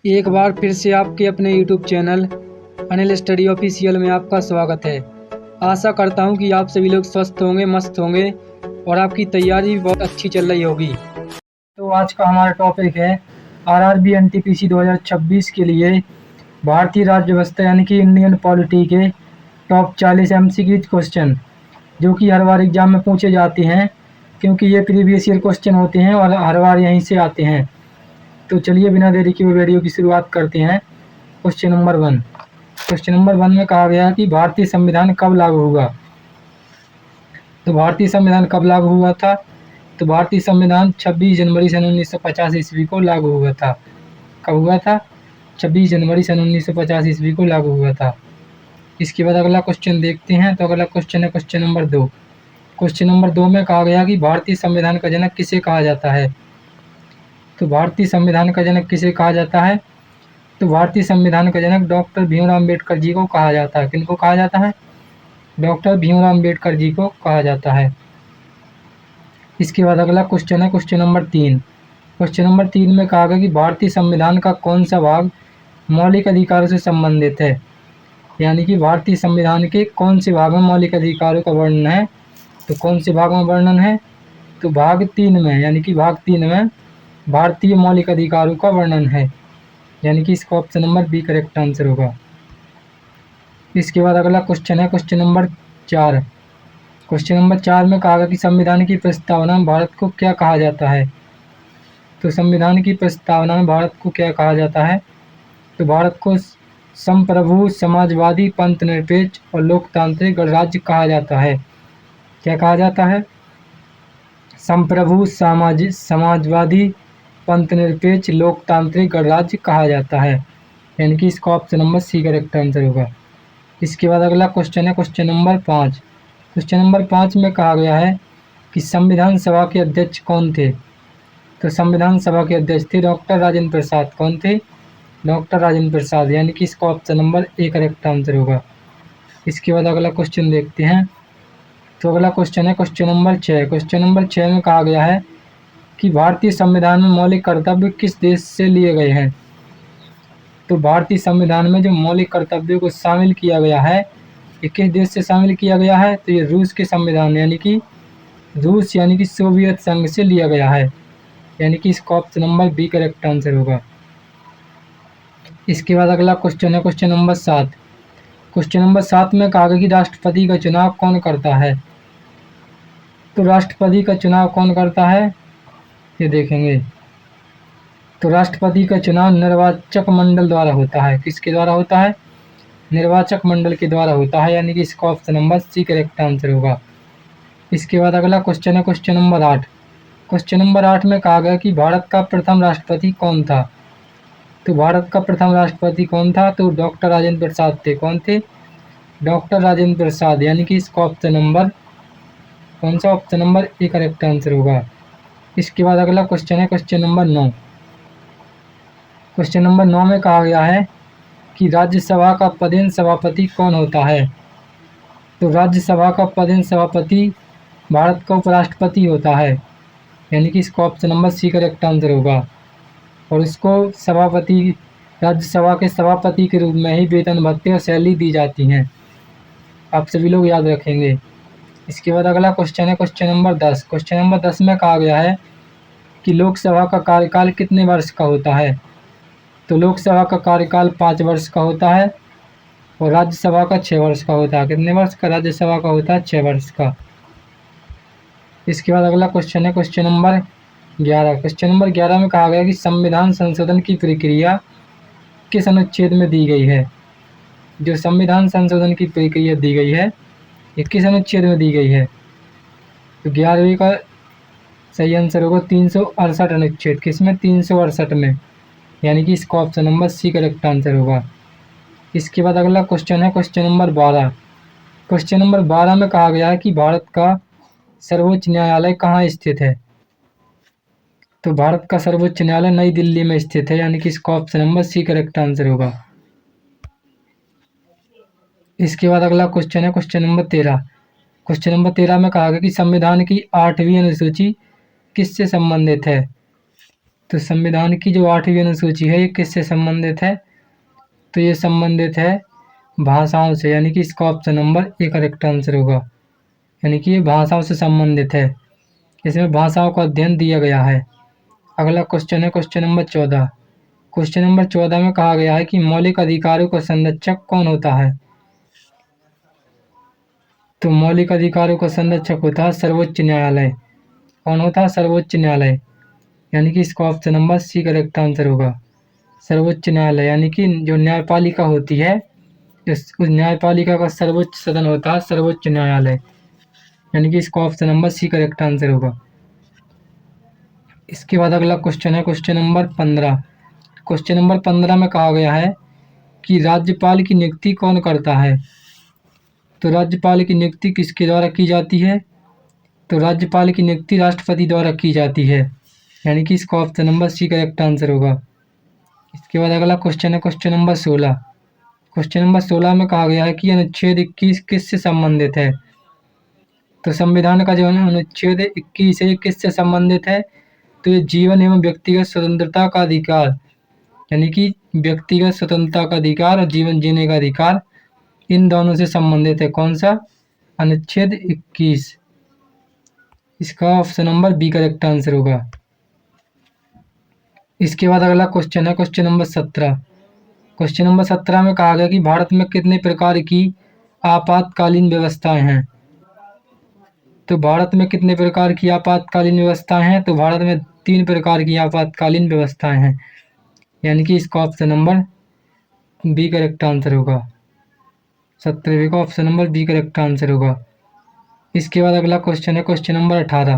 एक बार फिर से आपके अपने YouTube channel Anil study official में आपका स्वागत है। आशा करता हूं कि आप सभी लोग स्वस्थ होंगे, मस्त होंगे और आपकी तैयारी भी बहुत अच्छी चल रही होगी। तो आज का हमारा टॉपिक है आरआरबी एनटीपीसी 2026 के लिए भारतीय राज्य व्यवस्था यानी कि इंडियन पॉलिटी के टॉप 40 MCQ क्वेश्चन, जो कि हर बार एग्जाम में पूछे जाते हैं क्योंकि ये प्रीवियस ईयर क्वेश्चन होते हैं और हर बार यहीं से आते हैं। तो चलिए बिना देरी के वीडियो की शुरुआत करते हैं। Question number 1। क्वेश्चन नंबर 1 में कहा गया कि भारतीय संविधान कब लागू हुआ। तो भारतीय संविधान कब लागू हुआ था? तो भारतीय संविधान 26 जनवरी सन 1950 ईस्वी को लागू हुआ था। कब हुआ था? 26 जनवरी सन 1950 ईस्वी को लागू हुआ था। इसके बाद अगला क्वेश्चन देखते हैं। तो अगला क्वेश्चन है क्वेश्चन नंबर 2। क्वेश्चन नंबर 2 में कहा गया कि भारतीय संविधान का जनक किसे कहा जाता है। तो भारतीय संविधान का जनक किसे कहा जाता है? तो भारतीय संविधान का जनक डॉक्टर भीमराव अम्बेडकर जी को कहा जाता है। किनको कहा जाता है? डॉक्टर भीमराव अम्बेडकर जी को कहा जाता है। इसके बाद अगला क्वेश्चन है क्वेश्चन नंबर 3। क्वेश्चन नंबर 3 में कहा गया कि भारतीय संविधान का कौन सा भाग मौलिक अधिकारों से संबंधित है। यानी कि भारतीय संविधान के कौन से भाग में मौलिक अधिकारों का वर्णन है। तो कौन से भाग में वर्णन है? तो भाग 3 में, यानी कि भाग 3 में भारतीय मौलिक अधिकारों का वर्णन है। यानी कि इसका option number B correct answer होगा। इसके बाद अगला क्वेश्चन है क्वेश्चन नंबर 4। क्वेश्चन नंबर 4 में कहा गया कि संविधान की प्रस्तावना में भारत को क्या कहा जाता है। तो संविधान की प्रस्तावना में भारत को क्या कहा जाता है? तो भारत को संप्रभु, समाजवादी, पंथनिरपेक्ष और लोकतांत्रिक गणराज्य कहा जाता है। क्या कहा जाता है? संप्रभु, समाजवादी, पंथनिरपेक्ष, लोकतांत्रिक गणराज्य कहा जाता है। यानी कि इसका option number C correct answer होगा। इसके बाद अगला क्वेश्चन है क्वेश्चन नंबर 5। क्वेश्चन नंबर 5 में कहा गया है कि संविधान सभा के अध्यक्ष कौन थे। तो संविधान सभा के अध्यक्ष थे डॉक्टर राजेंद्र प्रसाद। कौन थे? डॉक्टर राजेंद्र प्रसाद। यानी कि इसका option number A correct answer होगा। इसके बाद अगला क्वेश्चन देखते हैं। तो अगला क्वेश्चन है क्वेश्चन नंबर 6। क्वेश्चन नंबर 6 में कहा गया है कि भारतीय संविधान में मौलिक कर्तव्य किस देश से लिए गए हैं। तो भारतीय संविधान में जो मौलिक कर्तव्यों को शामिल किया गया है, ये किस देश से शामिल किया गया है? तो ये रूस के संविधान यानी कि रूस यानी कि सोवियत संघ से लिया गया है। यानी कि इसका option number B correct answer होगा। इसके बाद अगला क्वेश्चन है क्वेश्चन नंबर 7। क्वेश्चन नंबर 7 में कहा गया कि राष्ट्रपति का चुनाव कौन करता है। तो राष्ट्रपति का चुनाव कौन करता है, ये देखेंगे। तो राष्ट्रपति का चुनाव निर्वाचक मंडल द्वारा होता है। किसके द्वारा होता है? निर्वाचक मंडल के द्वारा होता है। यानी कि इसका option number C correct answer होगा। इसके बाद अगला क्वेश्चन है क्वेश्चन नंबर 8। क्वेश्चन नंबर 8 में कहा गया कि भारत का प्रथम राष्ट्रपति कौन था। तो भारत का प्रथम राष्ट्रपति कौन था? तो डॉक्टर राजेंद्र प्रसाद थे। कौन थे? डॉक्टर राजेंद्र प्रसाद। यानी कि इसका ऑप्शन नंबर कौन सा? Option number A correct answer होगा। इसके बाद अगला क्वेश्चन है क्वेश्चन नंबर 9। क्वेश्चन नंबर 9 में कहा गया है कि राज्यसभा का पदेन सभापति कौन होता है। तो राज्यसभा का पदेन सभापति भारत का उपराष्ट्रपति होता है। यानी कि इसका option number C correct answer होगा। और इसको सभापति, राज्यसभा के सभापति के रूप में ही वेतन भत्ते और सैलरी दी जाती हैं। आप सभी लोग याद रखेंगे। इसके बाद अगला क्वेश्चन है क्वेश्चन नंबर 10। क्वेश्चन नंबर 10 में कहा गया है कि लोकसभा का कार्यकाल कितने वर्ष का होता है। तो लोकसभा का कार्यकाल 5 वर्ष का होता है और राज्यसभा का 6 वर्ष का होता है। कितने वर्ष का? राज्यसभा का होता है 6 वर्ष का। इसके बाद अगला क्वेश्चन है क्वेश्चन नंबर 11। क्वेश्चन नंबर 11 में कहा गया कि संविधान संशोधन की प्रक्रिया किस अनुच्छेद में दी गई है। जो संविधान संशोधन की प्रक्रिया दी गई है, ये किस अनुच्छेद में दी गई है। तो 11वीं का सही आंसर होगा 368 अनुच्छेद। किसमें? 368 में। यानी कि इसका option number C correct answer होगा। इसके बाद अगला क्वेश्चन है क्वेश्चन नंबर 12। क्वेश्चन नंबर 12 में कहा गया है कि भारत का सर्वोच्च न्यायालय कहाँ स्थित है। तो भारत का सर्वोच्च न्यायालय नई दिल्ली में स्थित है। यानी कि इसका option number C correct answer होगा। इसके बाद अगला क्वेश्चन है क्वेश्चन नंबर 13। क्वेश्चन नंबर 13 में कहा गया कि संविधान की 8वीं अनुसूची किससे संबंधित है। तो संविधान की जो 8वीं अनुसूची है ये किससे संबंधित है? तो ये संबंधित है भाषाओं से, यानी कि इसका option number A correct answer होगा। यानी कि ये भाषाओं से संबंधित है, इसमें भाषाओं का अध्ययन दिया गया है। अगला क्वेश्चन है क्वेश्चन नंबर 14। क्वेश्चन नंबर 14 में कहा गया है कि मौलिक अधिकारों का संरक्षक कौन होता है? तो मौलिक अधिकारों का संरक्षक होता है सर्वोच्च न्यायालय। कौन होता है? सर्वोच्च न्यायालय। यानी कि इसका option number C correct answer होगा, सर्वोच्च न्यायालय। यानी कि जो न्यायपालिका होती है, उस न्यायपालिका का सर्वोच्च सदन होता है सर्वोच्च न्यायालय। यानी कि इसका option number C correct answer होगा। इसके बाद अगला क्वेश्चन है क्वेश्चन नंबर 15। क्वेश्चन नंबर 15 में कहा गया है कि राज्यपाल की नियुक्ति कौन करता है? तो राज्यपाल की नियुक्ति किसके द्वारा की जाती है? तो राज्यपाल की नियुक्ति राष्ट्रपति द्वारा की जाती है। यानी कि इसका option number C correct answer होगा। इसके बाद अगला क्वेश्चन है क्वेश्चन नंबर 16। क्वेश्चन नंबर 16 में कहा गया है कि अनुच्छेद 21 किससे संबंधित है? तो संविधान का जो अनुच्छेद 21 है ये किससे संबंधित है? तो ये जीवन एवं व्यक्तिगत स्वतंत्रता का अधिकार, यानी कि व्यक्तिगत स्वतंत्रता का अधिकार और जीवन जीने का अधिकार, इन दोनों से संबंधित है। कौन सा? अनुच्छेद 21। इसका option number B correct answer होगा। इसके बाद अगला क्वेश्चन है क्वेश्चन नंबर 17। क्वेश्चन नंबर 17 में कहा गया कि भारत में कितने प्रकार की आपातकालीन व्यवस्थाएं हैं? तो भारत में कितने प्रकार की आपातकालीन व्यवस्थाएं हैं? तो भारत में 3 प्रकार की आपातकालीन व्यवस्थाएं हैं। यानी कि इसका option number B correct answer होगा। 17वें का option number B correct answer होगा। इसके बाद अगला क्वेश्चन है क्वेश्चन नंबर 18।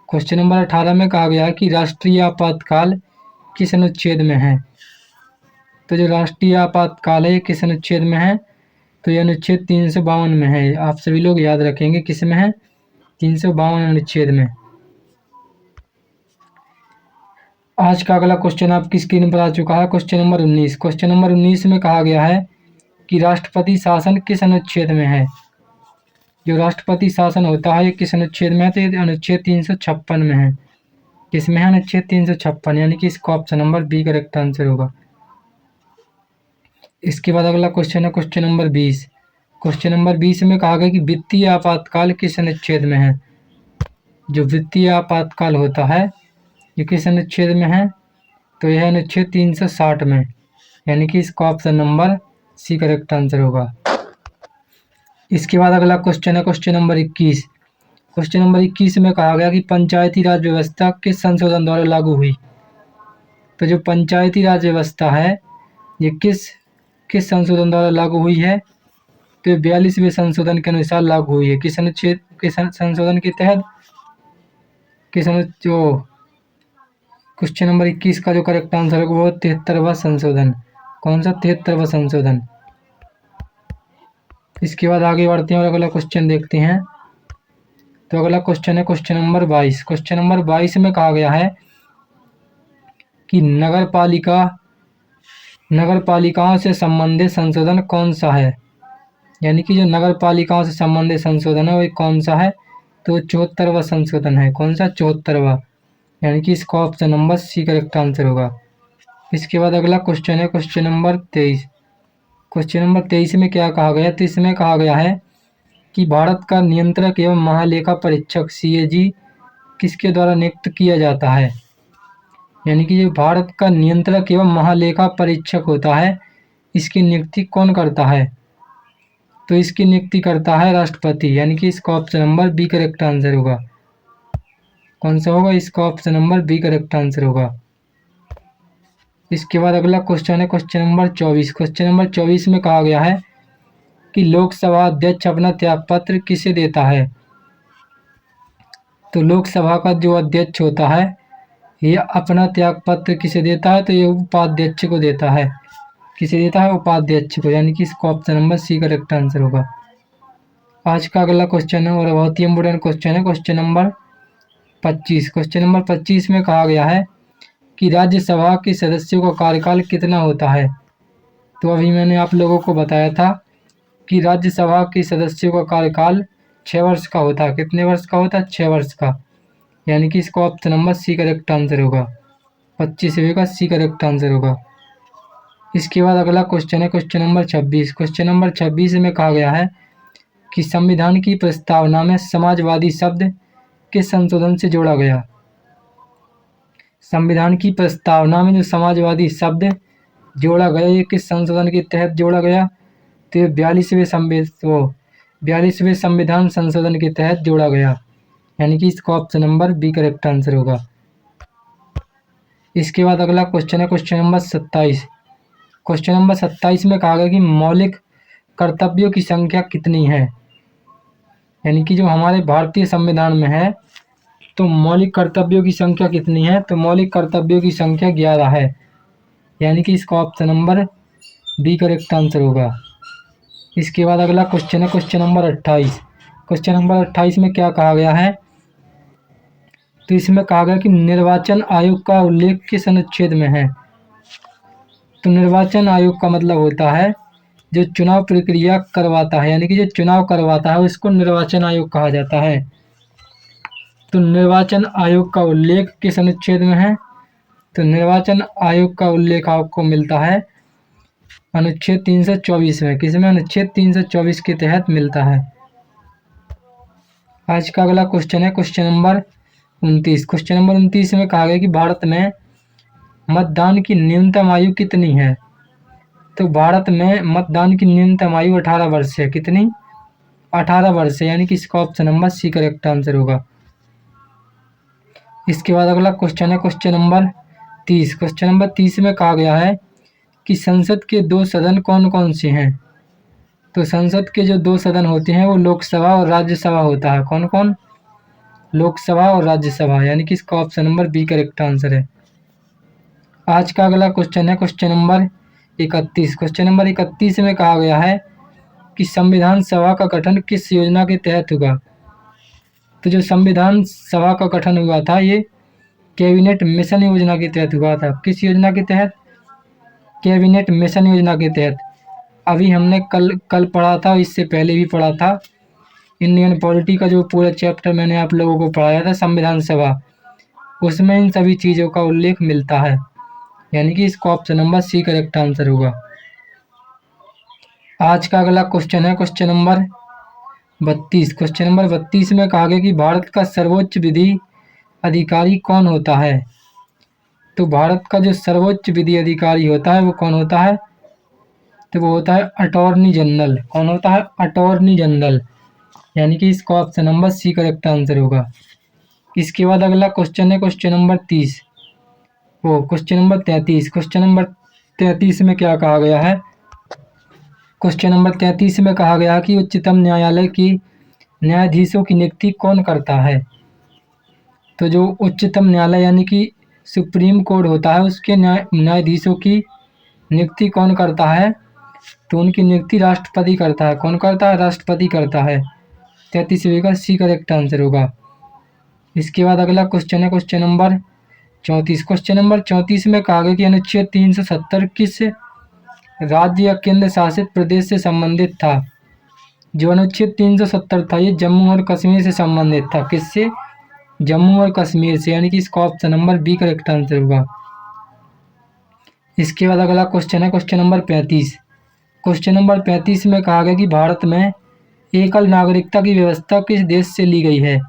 क्वेश्चन नंबर 18 में कहा गया है कि राष्ट्रीय आपातकाल किस अनुच्छेद में है? तो जो राष्ट्रीय आपातकाल है ये किस अनुच्छेद में है? तो ये अनुच्छेद 352 में है। आप सभी लोग याद रखेंगे किस में है? 352 अनुच्छेद में। आज का अगला क्वेश्चन आपकी स्क्रीन पर आ चुका है क्वेश्चन नंबर 19। क्वेश्चन नंबर 19 में कहा गया है कि राष्ट्रपति शासन किस अनुच्छेद में है? जो राष्ट्रपति शासन होता है ये किस अनुच्छेद में है? तो ये अनुच्छेद 356 में है। किसमें है? अनुच्छेद 356। यानी कि इसका option number B correct answer होगा। इसके बाद अगला क्वेश्चन है क्वेश्चन नंबर 20। क्वेश्चन नंबर 20 में कहा गया कि वित्तीय आपातकाल किस अनुच्छेद में है? जो वित्तीय आपातकाल होता है ये किस अनुच्छेद में है? तो यह अनुच्छेद 360 में। यानी कि इसका option number C correct answer होगा। इसके बाद अगला क्वेश्चन है क्वेश्चन नंबर 21। क्वेश्चन नंबर 21 में कहा गया कि पंचायती राज व्यवस्था किस संशोधन द्वारा लागू हुई? तो जो पंचायती राज व्यवस्था है ये किस संशोधन द्वारा लागू हुई है? तो 42वें संशोधन के अनुसार लागू हुई है। किस अनुच्छेद के संशोधन के तहत? जो क्वेश्चन नंबर 21 का जो करेक्ट आंसर है वो 73वां संशोधन। कौन सा? 73वां संशोधन। इसके बाद आगे बढ़ते हैं और अगला क्वेश्चन देखते हैं। तो अगला क्वेश्चन है क्वेश्चन नंबर 22। क्वेश्चन नंबर 22 में कहा गया है कि नगर पालिकाओं से संबंधित संशोधन कौन सा है? यानी कि जो नगर पालिकाओं से संबंधित संशोधन है वो कौन सा है? तो 74वां संशोधन है। कौन सा? 74वां। यानी कि इसका option number C correct answer होगा। इसके बाद अगला क्वेश्चन है क्वेश्चन नंबर 23। क्वेश्चन नंबर 23 में क्या कहा गया? तो इसमें कहा गया है कि भारत का नियंत्रक एवं महालेखा परीक्षक CAG किसके द्वारा नियुक्त किया जाता है? यानी कि जो भारत का नियंत्रक एवं महालेखा परीक्षक होता है इसकी नियुक्ति कौन करता है? तो इसकी नियुक्ति करता है राष्ट्रपति। यानी कि इसका option number B correct answer होगा। कौन सा होगा? इसका option number B correct answer होगा। इसके बाद अगला क्वेश्चन है क्वेश्चन नंबर 24। क्वेश्चन नंबर 24 में कहा गया है कि लोकसभा अध्यक्ष अपना त्यागपत्र किसे देता है? तो लोकसभा का जो अध्यक्ष होता है ये अपना त्यागपत्र किसे देता है? तो ये उपाध्यक्ष को देता है। किसे देता है? उपाध्यक्ष को। यानी कि इसका option number C correct answer होगा। आज का अगला क्वेश्चन है और बहुत ही इंपोर्टेंट क्वेश्चन है क्वेश्चन नंबर 25। क्वेश्चन नंबर 25 में कहा गया है कि राज्यसभा के सदस्यों का कार्यकाल कितना होता है? तो अभी मैंने आप लोगों को बताया था कि राज्यसभा के सदस्यों का कार्यकाल 6 वर्ष का होता है। कितने वर्ष का होता है? 6 वर्ष का। यानी कि इसका option number C correct answer होगा। 25वें का सी करेक्ट आंसर होगा। इसके बाद अगला क्वेश्चन है क्वेश्चन नंबर 26। क्वेश्चन नंबर 26 में कहा गया है कि संविधान की प्रस्तावना में समाजवादी शब्द किस संशोधन से जोड़ा गया। संविधान की प्रस्तावना में जो समाजवादी शब्द जोड़ा गया ये किस संशोधन के तहत जोड़ा गया, तो ये 42वें संविधान संशोधन के तहत जोड़ा गया, यानी कि इसका option number B correct answer होगा। इसके बाद अगला क्वेश्चन है क्वेश्चन नंबर 27। क्वेश्चन नंबर 27 में कहा गया कि मौलिक कर्तव्यों की संख्या कितनी है, यानी कि जो हमारे भारतीय संविधान में है तो मौलिक कर्तव्यों की संख्या कितनी है, तो मौलिक कर्तव्यों की संख्या 11 है, यानी कि इसका option number B correct answer होगा। इसके बाद अगला क्वेश्चन है क्वेश्चन नंबर 28। क्वेश्चन नंबर 28 में क्या कहा गया है, तो इसमें कहा गया कि निर्वाचन आयोग का उल्लेख किस अनुच्छेद में है। तो निर्वाचन आयोग का मतलब होता है जो चुनाव प्रक्रिया करवाता है, यानी कि जो चुनाव करवाता है उसको निर्वाचन आयोग कहा जाता है। तो निर्वाचन आयोग का उल्लेख किस अनुच्छेद में है, तो निर्वाचन आयोग का उल्लेख आपको मिलता है अनुच्छेद 324 में। किसमें, अनुच्छेद 324 के तहत मिलता है। आज का अगला क्वेश्चन है क्वेश्चन नंबर 29। क्वेश्चन नंबर 29 में कहा गया कि भारत में मतदान की न्यूनतम आयु कितनी है। तो भारत में मतदान की न्यूनतम आयु 18 वर्ष है। कितनी, 18 वर्ष है, यानी कि इसका option number C correct answer होगा। इसके बाद अगला क्वेश्चन है क्वेश्चन नंबर 30। क्वेश्चन नंबर 30 में कहा गया है कि संसद के दो सदन कौन कौन से हैं। तो संसद के जो दो सदन होते हैं वो लोकसभा और राज्यसभा होता है। कौन कौन, लोकसभा और राज्यसभा, यानी कि इसका option number B correct answer है। आज का अगला क्वेश्चन है क्वेश्चन नंबर 31। क्वेश्चन नंबर 31 में कहा गया है कि संविधान सभा का गठन किस योजना के तहत होगा। तो जो संविधान सभा का गठन हुआ था ये कैबिनेट मिशन योजना के तहत हुआ था। किस योजना के तहत, कैबिनेट मिशन योजना के तहत। अभी हमने कल पढ़ा था, इससे पहले भी पढ़ा था, इंडियन पॉलिटी का जो पूरा चैप्टर मैंने आप लोगों को पढ़ाया था संविधान सभा, उसमें इन सभी चीज़ों का उल्लेख मिलता है, यानी कि इसका option number C correct answer होगा। आज का अगला क्वेश्चन है क्वेश्चन नंबर 32। क्वेश्चन नंबर 32 में कहा गया कि भारत का सर्वोच्च विधि अधिकारी कौन होता है। तो भारत का जो सर्वोच्च विधि अधिकारी होता है वो कौन होता है, तो वो होता है अटॉर्नी जनरल। कौन होता है, अटॉर्नी जनरल, यानी कि इसका option number C correct answer होगा। इसके बाद अगला क्वेश्चन है क्वेश्चन नंबर 33। क्वेश्चन नंबर 33 में क्या कहा गया है, क्वेश्चन नंबर 33 में कहा गया कि उच्चतम न्यायालय की न्यायाधीशों की नियुक्ति कौन करता है। तो जो उच्चतम न्यायालय यानी कि सुप्रीम कोर्ट होता है उसके न्यायाधीशों की नियुक्ति कौन करता है, तो उनकी नियुक्ति राष्ट्रपति करता है। कौन करता है, राष्ट्रपति करता है। 33वें का सी करेक्ट आंसर होगा। इसके बाद अगला क्वेश्चन है क्वेश्चन नंबर 34। क्वेश्चन नंबर 34 में कहा गया कि अनुच्छेद 370 किस राज्य या केंद्र शासित प्रदेश से संबंधित था। जो अनुच्छेद 370 था ये जम्मू और कश्मीर से संबंधित था। किससे, जम्मू और कश्मीर से, यानी कि इसका option number B correct answer होगा। इसके बाद अगला क्वेश्चन है क्वेश्चन नंबर 35। क्वेश्चन नंबर 35 में कहा गया कि भारत में एकल नागरिकता की व्यवस्था किस देश से ली गई है।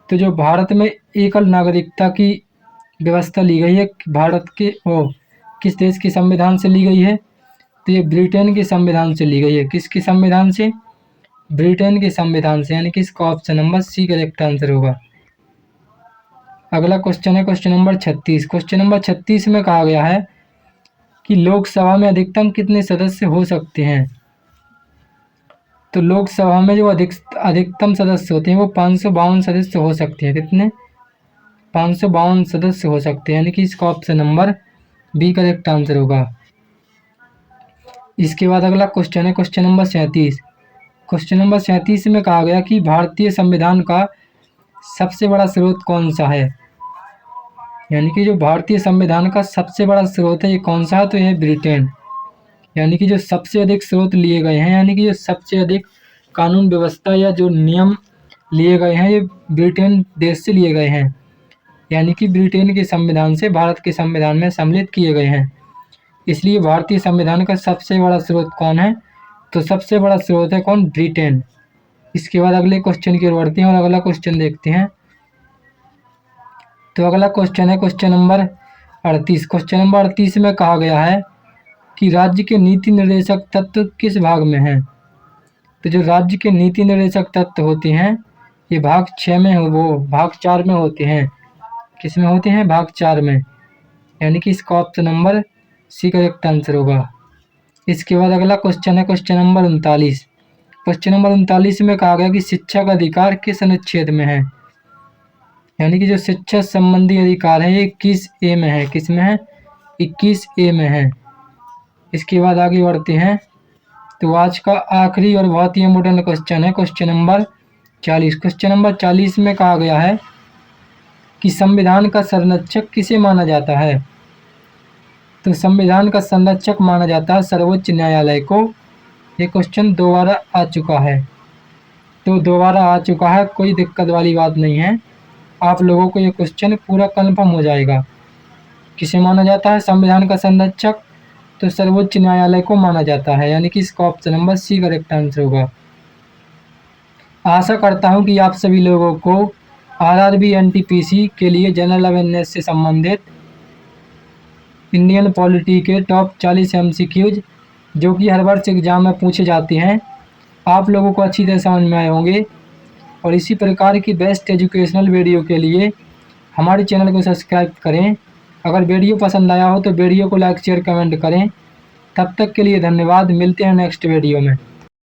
तो जो भारत में एकल नागरिकता की व्यवस्था ली गई है भारत के किस देश के संविधान से ली गई है, तो ये ब्रिटेन के संविधान से ली गई है। किसके संविधान से, ब्रिटेन के संविधान से, यानी कि इसका option number C correct answer होगा। अगला क्वेश्चन है क्वेश्चन नंबर 36। क्वेश्चन नंबर 36 में कहा गया है कि लोकसभा में अधिकतम कितने सदस्य हो सकते हैं। तो लोकसभा में जो अधिकतम सदस्य होते हैं वो 552 सदस्य हो सकते हैं। कितने, 552 सदस्य हो सकते हैं, यानी कि इसका option number B correct answer होगा। इसके बाद अगला क्वेश्चन है क्वेश्चन नंबर 37। क्वेश्चन नंबर 37 में कहा गया कि भारतीय संविधान का सबसे बड़ा स्रोत कौन सा है। यानी कि जो भारतीय संविधान का सबसे बड़ा स्रोत है ये कौन सा है, तो यह ब्रिटेन, यानी कि जो सबसे अधिक स्रोत लिए गए हैं, यानी कि जो सबसे अधिक कानून व्यवस्था या जो नियम लिए गए हैं ये ब्रिटेन देश से लिए गए हैं। यानी कि ब्रिटेन के संविधान से भारत के संविधान में सम्मिलित किए गए हैं। इसलिए भारतीय संविधान का सबसे बड़ा स्रोत कौन है? तो सबसे बड़ा स्रोत है कौन? ब्रिटेन। इसके बाद अगले क्वेश्चन की ओर बढ़ते हैं और अगला क्वेश्चन देखते हैं। तो अगला क्वेश्चन है क्वेश्चन नंबर 38। क्वेश्चन नंबर 38 में कहा गया है कि राज्य के नीति निर्देशक तत्व किस भाग में हैं? तो जो राज्य के नीति निर्देशक तत्व होते हैं ये भाग 6 में भाग 4 में होते हैं। किस में होते हैं? भाग 4 में। यानी कि इसका option number C correct answer होगा। इसके बाद अगला क्वेश्चन है क्वेश्चन नंबर 39। क्वेश्चन नंबर 39 में कहा गया कि शिक्षा का अधिकार किस अनुच्छेद में है? यानी कि जो शिक्षा संबंधी अधिकार है ये 21A में है। किस में है? 21A में है। इसके बाद आगे बढ़ते हैं। तो आज का आखिरी और बहुत ही इम्पोर्टेंट क्वेश्चन है क्वेश्चन नंबर 40। क्वेश्चन नंबर 40 में कहा गया है कि संविधान का संरक्षक किसे माना जाता है? तो संविधान का संरक्षक माना जाता है सर्वोच्च न्यायालय को। ये क्वेश्चन दोबारा आ चुका है, तो दोबारा आ चुका है, कोई दिक्कत वाली बात नहीं है। आप लोगों को ये क्वेश्चन पूरा कंफर्म हो जाएगा। किसे माना जाता है संविधान का संरक्षक? तो सर्वोच्च न्यायालय को माना जाता है। यानी कि इसका option number C correct answer होगा। आशा करता हूँ कि आप सभी लोगों को आरआरबी एनटीपीसी के लिए जनरल अवेयरनेस से संबंधित इंडियन पॉलिटी के टॉप 40 MCQs जो कि हर वर्ष एग्जाम में पूछे जाते हैं, आप लोगों को अच्छी तरह समझ में आए होंगे। और इसी प्रकार की बेस्ट एजुकेशनल वीडियो के लिए हमारे चैनल को सब्सक्राइब करें। अगर वीडियो पसंद आया हो तो वीडियो को लाइक शेयर कमेंट करें। तब तक के लिए धन्यवाद। मिलते हैं नेक्स्ट वीडियो में।